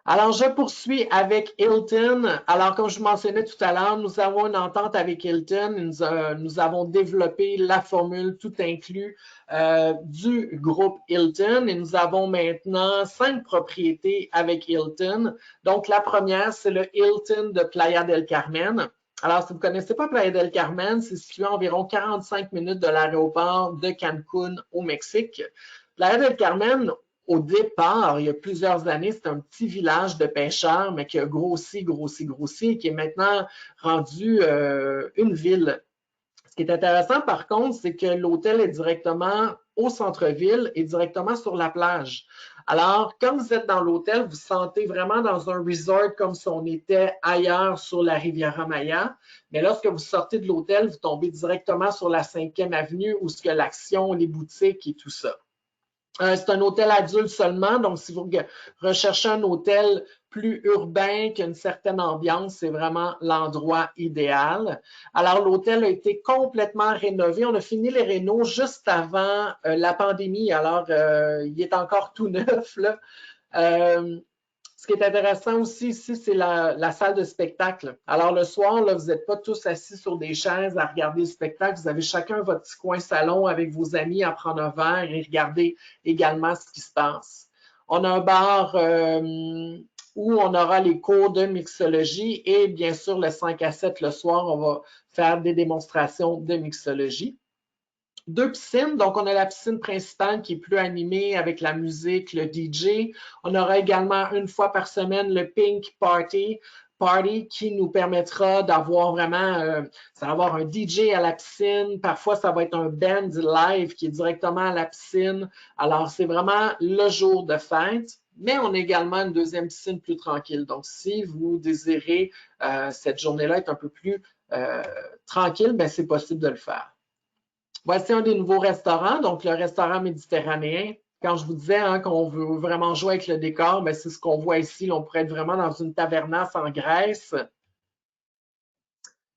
Alors, je poursuis avec Hilton. Alors, comme je vous mentionnais tout à l'heure, nous avons une entente avec Hilton. Nous avons développé la formule tout inclus du groupe Hilton et nous avons maintenant 5 propriétés avec Hilton. Donc, la première, c'est le Hilton de Playa del Carmen. Alors, si vous ne connaissez pas Playa del Carmen, c'est situé à environ 45 minutes de l'aéroport de Cancun au Mexique. Playa del Carmen, au départ, il y a plusieurs années, c'était un petit village de pêcheurs, mais qui a grossi, et qui est maintenant rendu une ville. Ce qui est intéressant, par contre, c'est que l'hôtel est directement au centre-ville et directement sur la plage. Alors, quand vous êtes dans l'hôtel, vous vous sentez vraiment dans un resort comme si on était ailleurs sur la Riviera Maya. Mais lorsque vous sortez de l'hôtel, vous tombez directement sur la 5e avenue où ce que l'action, les boutiques et tout ça. C'est un hôtel adulte seulement, donc si vous recherchez un hôtel plus urbain, qui a une certaine ambiance, c'est vraiment l'endroit idéal. Alors, l'hôtel a été complètement rénové. On a fini les rénaux juste avant la pandémie, alors il est encore tout neuf, là. Ce qui est intéressant aussi ici, c'est la salle de spectacle. Alors, le soir, là, vous n'êtes pas tous assis sur des chaises à regarder le spectacle. Vous avez chacun votre petit coin salon avec vos amis à prendre un verre et regarder également ce qui se passe. On a un bar où on aura les cours de mixologie et bien sûr, le 5 à 7 le soir, on va faire des démonstrations de mixologie. 2 piscines, donc on a la piscine principale qui est plus animée avec la musique, le DJ. On aura également une fois par semaine le Pink Party qui nous permettra d'avoir vraiment, ça va avoir un DJ à la piscine. Parfois, ça va être un band live qui est directement à la piscine. Alors, c'est vraiment le jour de fête. Mais on a également une deuxième piscine plus tranquille. Donc, si vous désirez cette journée-là être un peu plus tranquille, ben, c'est possible de le faire. Voici un des nouveaux restaurants, donc le restaurant méditerranéen. Quand je vous disais hein, qu'on veut vraiment jouer avec le décor, ben, c'est ce qu'on voit ici. Là, on pourrait être vraiment dans une tavernasse en Grèce.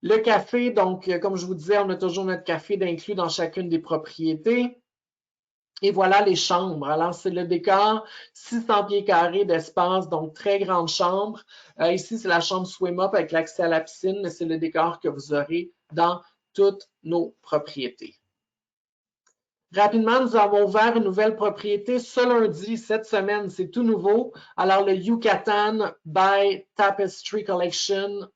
Le café, donc, comme je vous disais, on a toujours notre café d'inclus dans chacune des propriétés. Et voilà les chambres. Alors, c'est le décor, 600 pieds carrés d'espace, donc très grande chambre. Ici, c'est la chambre swim up avec l'accès à la piscine, mais c'est le décor que vous aurez dans toutes nos propriétés. Rapidement, nous avons ouvert une nouvelle propriété ce lundi, cette semaine, c'est tout nouveau. Alors, le Yucatan by Tapestry Collection,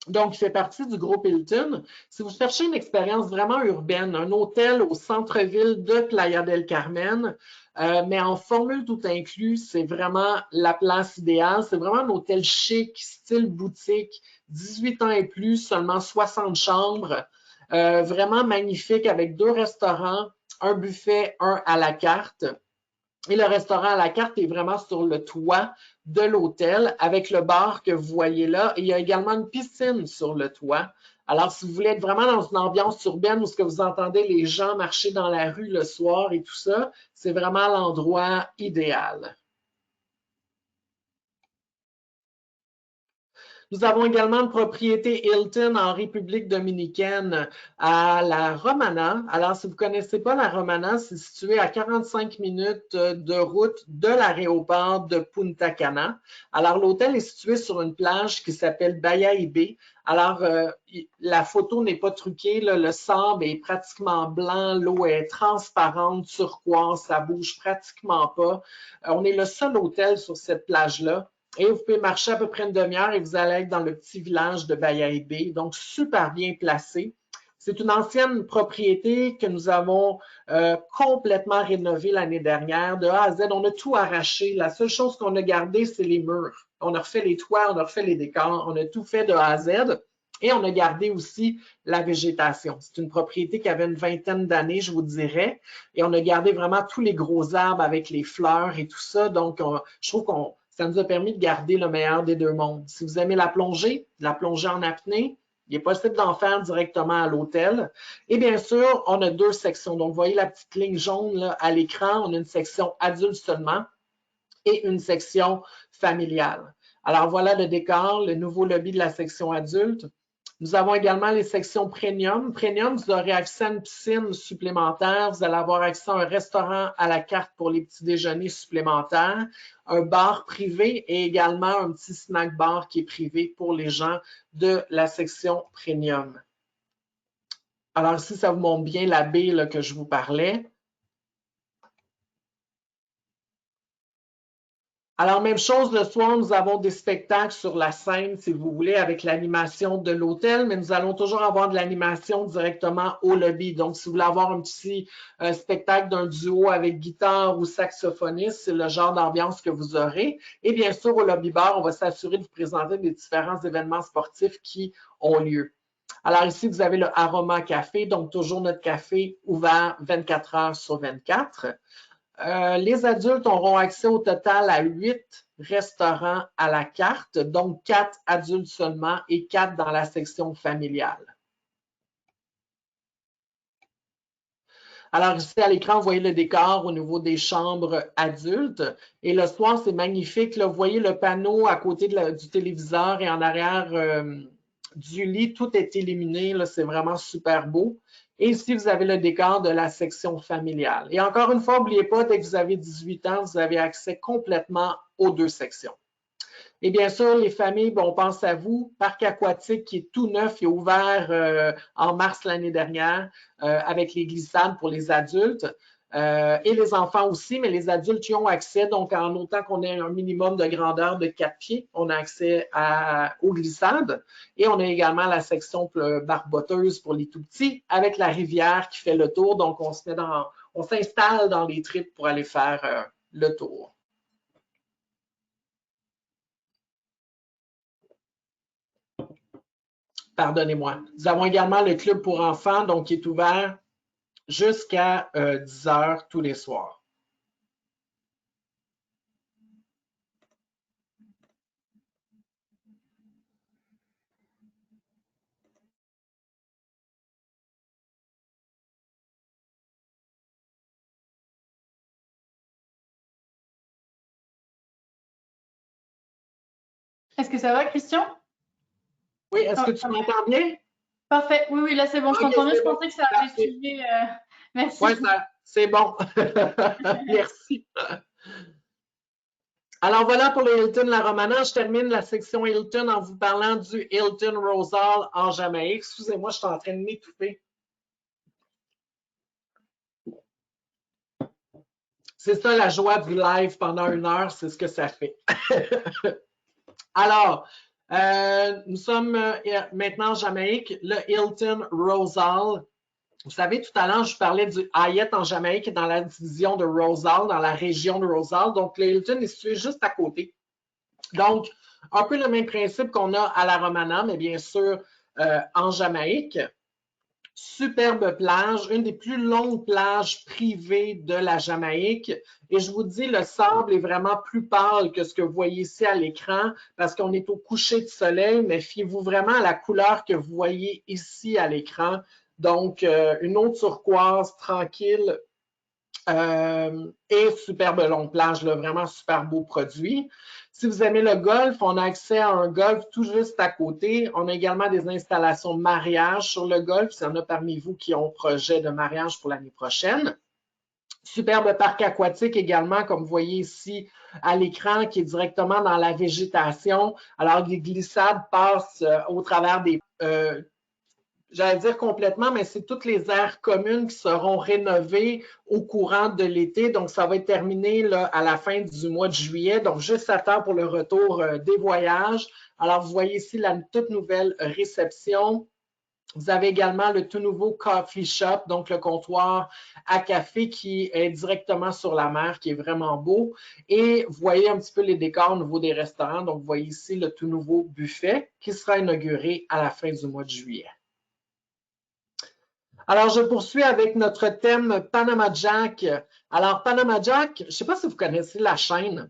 donc, il fait partie du groupe Hilton. Si vous cherchez une expérience vraiment urbaine, un hôtel au centre-ville de Playa del Carmen, mais en formule tout inclus, c'est vraiment la place idéale. C'est vraiment un hôtel chic, style boutique, 18 ans et plus, seulement 60 chambres. Vraiment magnifique avec 2 restaurants, un buffet, un à la carte. Et le restaurant à la carte est vraiment sur le toit de l'hôtel avec le bar que vous voyez là. Et il y a également une piscine sur le toit. Alors, si vous voulez être vraiment dans une ambiance urbaine où ce que vous entendez les gens marcher dans la rue le soir et tout ça, c'est vraiment l'endroit idéal. Nous avons également une propriété Hilton en République dominicaine à la Romana. Alors, si vous ne connaissez pas la Romana, c'est situé à 45 minutes de route de l'aéroport de Punta Cana. Alors, l'hôtel est situé sur une plage qui s'appelle Bayahibe. Alors, la photo n'est pas truquée, là, le sable est pratiquement blanc, l'eau est transparente, turquoise, ça bouge pratiquement pas. On est le seul hôtel sur cette plage-là. Et vous pouvez marcher à peu près une demi-heure et vous allez être dans le petit village de Bayahibe, donc super bien placé. C'est une ancienne propriété que nous avons complètement rénovée l'année dernière, de A à Z. On a tout arraché. La seule chose qu'on a gardée, c'est les murs. On a refait les toits, on a refait les décors, on a tout fait de A à Z. Et on a gardé aussi la végétation. C'est une propriété qui avait une vingtaine d'années, je vous dirais. Et on a gardé vraiment tous les gros arbres avec les fleurs et tout ça. Donc, je trouve qu'on ça nous a permis de garder le meilleur des deux mondes. Si vous aimez la plongée en apnée, il est possible d'en faire directement à l'hôtel. Et bien sûr, on a 2 sections. Donc, vous voyez la petite ligne jaune là, à l'écran. On a une section adulte seulement et une section familiale. Alors, voilà le décor, le nouveau lobby de la section adulte. Nous avons également les sections premium. Premium, vous aurez accès à une piscine supplémentaire. Vous allez avoir accès à un restaurant à la carte pour les petits déjeuners supplémentaires, un bar privé et également un petit snack bar qui est privé pour les gens de la section premium. Alors ici, ça vous montre bien la baie là, que je vous parlais. Alors, même chose, le soir, nous avons des spectacles sur la scène, si vous voulez, avec l'animation de l'hôtel, mais nous allons toujours avoir de l'animation directement au lobby. Donc, si vous voulez avoir un petit spectacle d'un duo avec guitare ou saxophoniste, c'est le genre d'ambiance que vous aurez. Et bien sûr, au lobby bar, on va s'assurer de vous présenter des différents événements sportifs qui ont lieu. Alors ici, vous avez le Aroma Café, donc toujours notre café ouvert 24 heures sur 24. Les adultes auront accès au total à 8 restaurants à la carte, donc 4 adultes seulement et 4 dans la section familiale. Alors ici à l'écran, vous voyez le décor au niveau des chambres adultes. Et le soir, c'est magnifique. Là, vous voyez le panneau à côté du téléviseur et en arrière du lit, tout est illuminé. C'est vraiment super beau. Et ici, vous avez le décor de la section familiale. Et encore une fois, n'oubliez pas, dès que vous avez 18 ans, vous avez accès complètement aux 2 sections. Et bien sûr, les familles, bon, on pense à vous. Parc aquatique qui est tout neuf et ouvert en mars l'année dernière avec les glissades pour les adultes et les enfants aussi, mais les adultes y ont accès. Donc, en autant qu'on ait un minimum de grandeur de 4 pieds, on a accès aux glissades. Et on a également la section barboteuse pour les tout-petits avec la rivière qui fait le tour. Donc, on s'installe dans les tripes pour aller faire le tour. Pardonnez-moi. Nous avons également le club pour enfants, donc qui est ouvert jusqu'à 10 heures tous les soirs. Est-ce que ça va, Christian? Oui, est-ce que tu m'entends bien? Parfait. Oui, oui, là, c'est bon. Je t'entends bien. Je pensais que ça avait Parfait. suivi. Merci. Oui, c'est bon. Merci. Alors voilà pour le Hilton La Romana. Je termine la section Hilton en vous parlant du Hilton Rosal en Jamaïque. Excusez-moi, je suis en train de m'étouffer. C'est ça la joie du live pendant 1 heure, c'est ce que ça fait. Alors, nous sommes maintenant en Jamaïque, le Hilton Rosal. Vous savez, tout à l'heure, je vous parlais du Hyatt en Jamaïque dans la division de Rosal, dans la région de Rosal. Donc, le Hilton est situé juste à côté. Donc, un peu le même principe qu'on a à la Romana, mais bien sûr en Jamaïque. Superbe plage, une des plus longues plages privées de la Jamaïque. Et je vous dis, le sable est vraiment plus pâle que ce que vous voyez ici à l'écran parce qu'on est au coucher de soleil, mais fiez-vous vraiment à la couleur que vous voyez ici à l'écran. Donc, une eau turquoise tranquille et superbe longue plage, là, vraiment super beau produit. Si vous aimez le golf, on a accès à un golf tout juste à côté. On a également des installations de mariage sur le golf. S'il y en a parmi vous qui ont projet de mariage pour l'année prochaine. Superbe parc aquatique également, comme vous voyez ici à l'écran, qui est directement dans la végétation. Alors, les glissades passent au travers des... j'allais dire complètement, mais c'est toutes les aires communes qui seront rénovées au courant de l'été. Donc, ça va être terminé là, à la fin du mois de juillet, donc juste à temps pour le retour des voyages. Alors, vous voyez ici la toute nouvelle réception. Vous avez également le tout nouveau coffee shop, donc le comptoir à café qui est directement sur la mer, qui est vraiment beau. Et vous voyez un petit peu les décors au niveau des restaurants. Donc, vous voyez ici le tout nouveau buffet qui sera inauguré à la fin du mois de juillet. Alors, je poursuis avec notre thème Panama Jack. Alors, Panama Jack, je ne sais pas si vous connaissez la chaîne.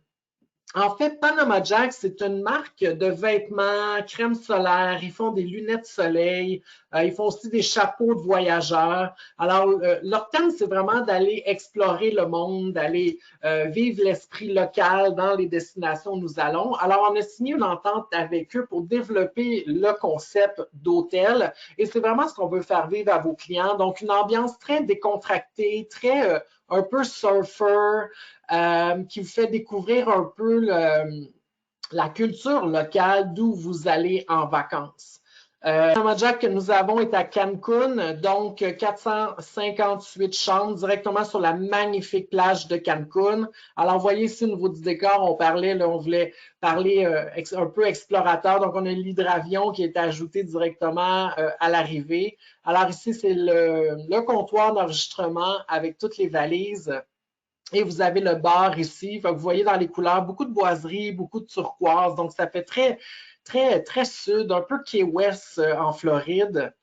En fait, Panama Jack, c'est une marque de vêtements, crème solaire. Ils font des lunettes de soleil. Ils font aussi des chapeaux de voyageurs. Alors, leur thème, c'est vraiment d'aller explorer le monde, d'aller vivre l'esprit local dans les destinations où nous allons. Alors, on a signé une entente avec eux pour développer le concept d'hôtel. Et c'est vraiment ce qu'on veut faire vivre à vos clients. Donc, une ambiance très décontractée, très un peu surfer, qui vous fait découvrir un peu la culture locale d'où vous allez en vacances. Panama Jack que nous avons est à Cancun, donc 458 chambres directement sur la magnifique plage de Cancun. Alors, vous voyez ici au niveau du décor, on voulait parler un peu explorateur. Donc, on a l'hydravion qui est ajouté directement à l'arrivée. Alors, ici, c'est le comptoir d'enregistrement avec toutes les valises. Et vous avez le bar ici. Vous voyez dans les couleurs beaucoup de boiseries, beaucoup de turquoise. Donc, ça fait très, très, très sud, un peu Key West en Floride.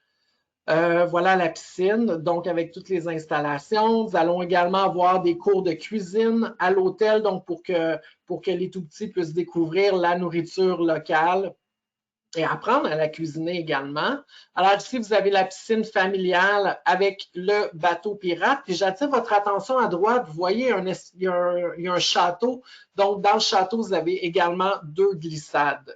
Voilà la piscine, donc avec toutes les installations. Nous allons également avoir des cours de cuisine à l'hôtel, donc pour que les tout-petits puissent découvrir la nourriture locale et apprendre à la cuisiner également. Alors ici, vous avez la piscine familiale avec le bateau pirate. Puis j'attire votre attention à droite. Vous voyez, il y a un château. Donc, dans le château, vous avez également 2 glissades.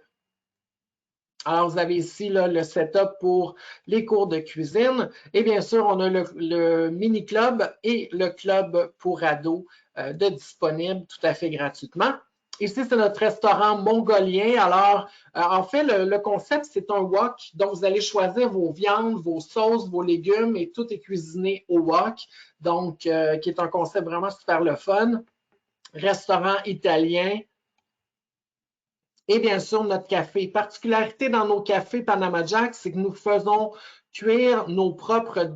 Alors, vous avez ici là, le setup pour les cours de cuisine. Et bien sûr, on a le mini-club et le club pour ados de disponible tout à fait gratuitement. Ici, c'est notre restaurant mongolien. Alors, en fait, le concept, c'est un wok. Donc, vous allez choisir vos viandes, vos sauces, vos légumes et tout est cuisiné au wok. Donc, qui est un concept vraiment super le fun. Restaurant italien. Et bien sûr, notre café. Particularité dans nos cafés Panama Jack, c'est que nous faisons cuire nos propres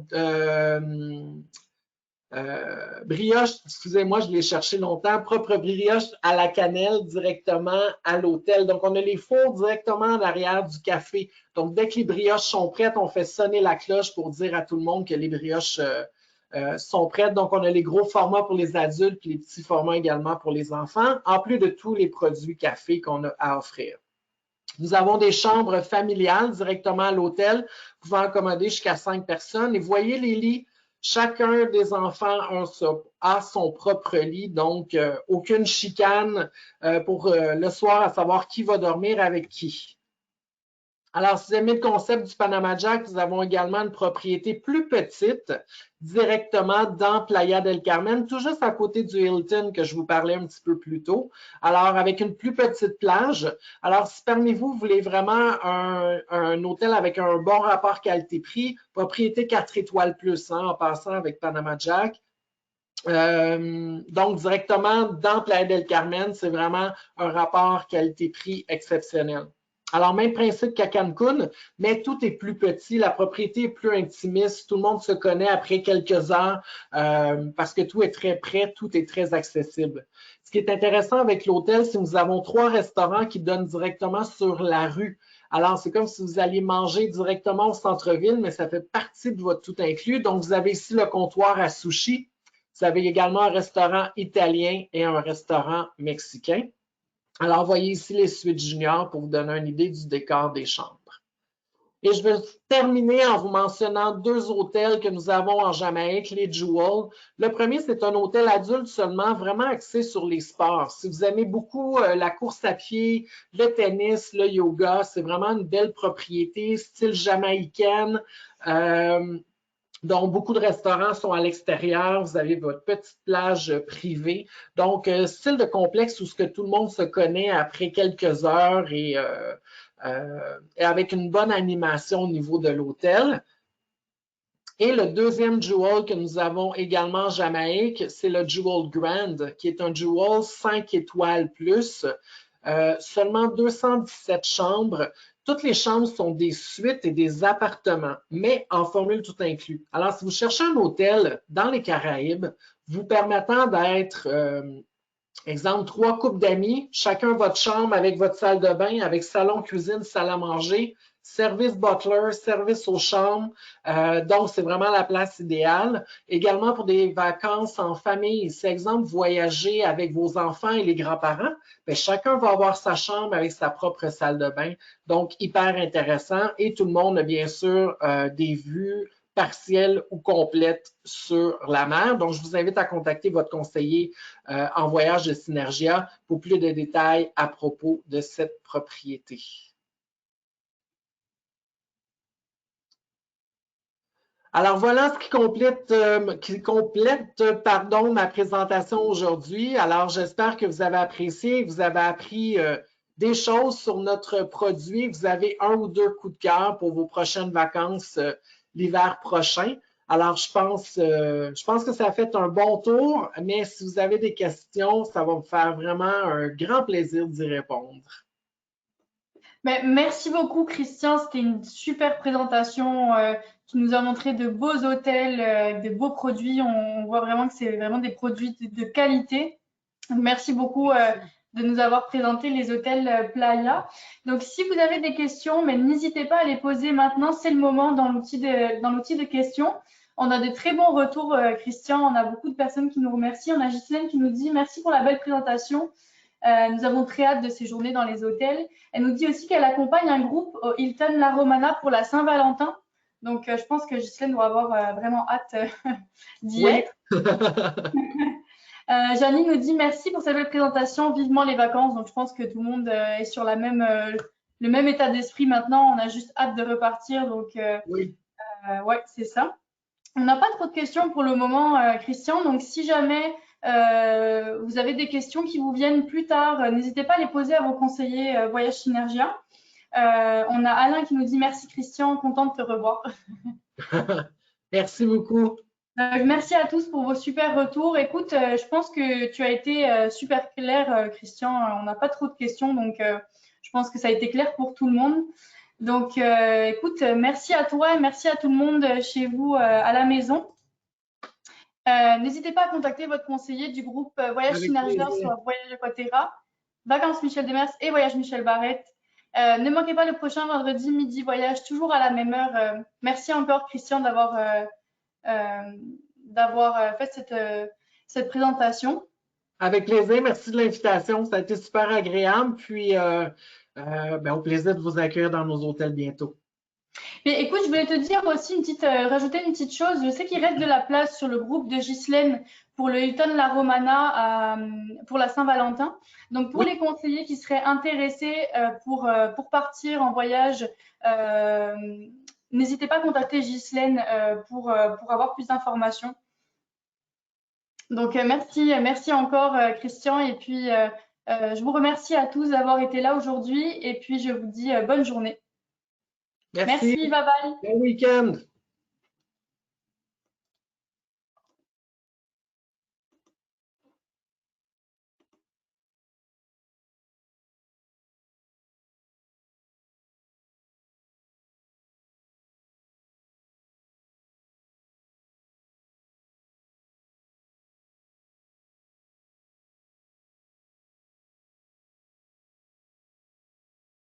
brioches. Excusez-moi, je l'ai cherché longtemps. Propres brioches à la cannelle directement à l'hôtel. Donc, on a les fours directement à l'arrière du café. Donc, dès que les brioches sont prêtes, on fait sonner la cloche pour dire à tout le monde que les brioches sont prêtes. Donc, on a les gros formats pour les adultes et les petits formats également pour les enfants, en plus de tous les produits café qu'on a à offrir. Nous avons des chambres familiales directement à l'hôtel, pouvant accommoder jusqu'à 5 personnes. Et vous voyez les lits, chacun des enfants a son propre lit, donc aucune chicane pour le soir à savoir qui va dormir avec qui. Alors, si vous aimez le concept du Panama Jack, nous avons également une propriété plus petite directement dans Playa del Carmen, tout juste à côté du Hilton que je vous parlais un petit peu plus tôt. Alors, avec une plus petite plage. Alors, si parmi vous voulez vraiment un hôtel avec un bon rapport qualité-prix, propriété 4 étoiles plus, en passant avec Panama Jack. Donc, directement dans Playa del Carmen, c'est vraiment un rapport qualité-prix exceptionnel. Alors, même principe qu'à Cancun, mais tout est plus petit, la propriété est plus intimiste, tout le monde se connaît après quelques heures parce que tout est très près, tout est très accessible. Ce qui est intéressant avec l'hôtel, c'est que nous avons 3 restaurants qui donnent directement sur la rue. Alors, c'est comme si vous alliez manger directement au centre-ville, mais ça fait partie de votre tout inclus. Donc, vous avez ici le comptoir à sushi. Vous avez également un restaurant italien et un restaurant mexicain. Alors, voyez ici les suites juniors pour vous donner une idée du décor des chambres. Et je vais terminer en vous mentionnant 2 hôtels que nous avons en Jamaïque, les Jewel. Le premier, c'est un hôtel adulte seulement, vraiment axé sur les sports. Si vous aimez beaucoup la course à pied, le tennis, le yoga, c'est vraiment une belle propriété, style jamaïcaine. Donc, beaucoup de restaurants sont à l'extérieur. Vous avez votre petite plage privée. Donc, style de complexe où ce que tout le monde se connaît après quelques heures et avec une bonne animation au niveau de l'hôtel. Et le deuxième Jewel que nous avons également en Jamaïque, c'est le Jewel Grand, qui est un Jewel 5 étoiles plus. Seulement 217 chambres. Toutes les chambres sont des suites et des appartements, mais en formule tout inclus. Alors, si vous cherchez un hôtel dans les Caraïbes, vous permettant d'être, exemple, 3 couples d'amis, chacun votre chambre avec votre salle de bain, avec salon, cuisine, salle à manger, service butler, service aux chambres. Donc, c'est vraiment la place idéale. Également pour des vacances en famille. Si, exemple, voyager avec vos enfants et les grands-parents, bien, chacun va avoir sa chambre avec sa propre salle de bain. Donc, hyper intéressant. Et tout le monde a bien sûr des vues partielles ou complètes sur la mer. Donc, je vous invite à contacter votre conseiller en voyage de Synergia pour plus de détails à propos de cette propriété. Alors voilà ce qui complète, ma présentation aujourd'hui. Alors j'espère que vous avez apprécié, que vous avez appris des choses sur notre produit. Vous avez 1 ou 2 coups de cœur pour vos prochaines vacances l'hiver prochain. Alors je pense que ça a fait un bon tour, mais si vous avez des questions, ça va me faire vraiment un grand plaisir d'y répondre. Mais merci beaucoup, Christian. C'était une super présentation qui nous a montré de beaux hôtels, de beaux produits. On voit vraiment que c'est vraiment des produits de qualité. Merci beaucoup de nous avoir présenté les hôtels Playa. Donc, si vous avez des questions, mais n'hésitez pas à les poser maintenant. C'est le moment dans l'outil de questions. On a des très bons retours, Christian. On a beaucoup de personnes qui nous remercient. On a Ghislaine qui nous dit merci pour la belle présentation. Nous avons très hâte de séjourner dans les hôtels. Elle nous dit aussi qu'elle accompagne un groupe au Hilton La Romana pour la Saint-Valentin. Donc, je pense que Ghislaine doit avoir vraiment hâte d'y être. Janine nous dit merci pour cette belle présentation, vivement les vacances. Donc, je pense que tout le monde est sur la même le même état d'esprit maintenant. On a juste hâte de repartir. Donc, Oui. ouais, c'est ça. On n'a pas trop de questions pour le moment, Christian. Donc, si jamais vous avez des questions qui vous viennent plus tard, n'hésitez pas à les poser à vos conseillers Voyage Synergia. On a Alain qui nous dit merci Christian, content de te revoir. Merci beaucoup. Merci à tous pour vos super retours. Écoute, je pense que tu as été super clair, Christian. On n'a pas trop de questions, donc je pense que ça a été clair pour tout le monde. Donc, écoute, merci à toi et merci à tout le monde chez vous à la maison. N'hésitez pas à contacter votre conseiller du groupe Voyage Avec Synergia, plaisir. soit Voyage Aquaterra, Vacances Michel Demers et Voyage Michel Barrette. Ne manquez pas le prochain vendredi midi voyage, toujours à la même heure. Merci encore, Christian, d'avoir fait cette présentation. Avec plaisir. Merci de l'invitation. Ça a été super agréable. Puis, au plaisir de vous accueillir dans nos hôtels bientôt. Mais écoute, je voulais te dire aussi rajouter une petite chose. Je sais qu'il reste de la place sur le groupe de Ghislaine pour le Hilton La Romana pour la Saint-Valentin. Donc, pour Oui. les conseillers qui seraient intéressés pour partir en voyage, n'hésitez pas à contacter Ghislaine pour avoir plus d'informations. Donc, merci encore, Christian. Et puis, je vous remercie à tous d'avoir été là aujourd'hui. Et puis, je vous dis bonne journée. Merci. Merci, bye bye. Bon week-end.